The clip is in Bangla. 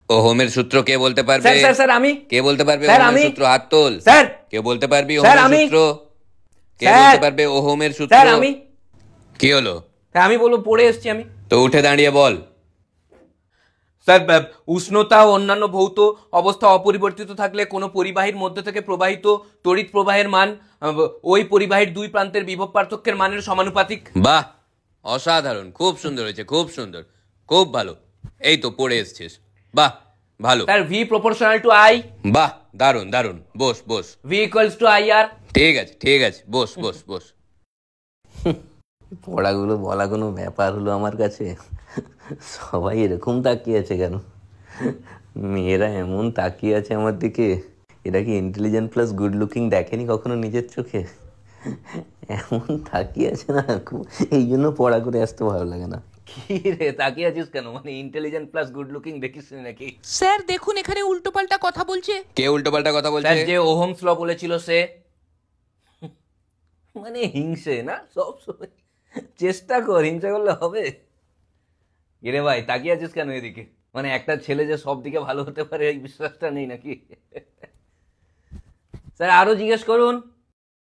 ওহমের সূত্র কে বলতে পারবে? স্যার স্যার স্যার আমি। কে বলতে পারবে স্যার ওহমের আমি। সূত্র? হাত তোল। স্যার কে বলতে পারবি স্যার ওহমের আমি। সূত্র? কে স্যার বলতে পারবে ওহমের সূত্র? স্যার আমি। কি হলো? স্যার আমি বলবো, পড়ে এসছি আমি। তো উঠে দাঁড়িয়ে বল। স্যার উষ্ণতা ও অন্যান্য ভৌত অবস্থা অপরিবর্তিত থাকলে কোনো পরিবাহীর মধ্য থেকে প্রবাহিত তড়িৎ প্রবাহের মান ওই পরিবাহীর দুই প্রান্তের বিভব পার্থক্যের মানের সমানুপাতিক। বাহ, অসাধারণ, খুব সুন্দর হয়েছে, খুব সুন্দর, খুব ভালো। এই তো পড়ে এসছিস, বাহ, ভালো। Sir V proportional to I. বাহ, দারুণ দারুণ, বস বস। ভি ইকুয়ালস টু আই আর। ঠিক আছে ঠিক আছে, বস বস বস। পড়াগুলো বলা কোনো ব্যাপার হলো আমার কাছে? সবাই এরকম তাকিয়ে আছে কেন? মেয়েরা এমন তাকিয়ে আছে আমার দিকে, এরা কি ইন্টেলিজেন্ট প্লাস গুড লুকিং দেখেনি কখনো নিজের চোখে? এমন তাকিয়ে আছে না, এই জন্য পড়া করে আসতে ভালো লাগে না। কি রে তাকিয়ে আছিস কেন? মানে ইন্টেলিজেন্ট প্লাস গুড লুকিং দেখিস নাকি? স্যার দেখুন এখানে উল্টোপাল্টা কথা বলছে। কে উল্টোপাল্টা কথা বলছে? স্যার যে ওহমস ল বলেছিল সে। মানে হিংসে না সব সময়, চেষ্টা কর, হিংসা করলে হবে? এরে ভাই তাকিয়ে আছিস কেন এদিকে? মানে একটা ছেলে যে সব দিকে ভালো হতে পারে এই বিশ্বাসটা নেই নাকি? স্যার আরো জিজ্ঞেস করুন।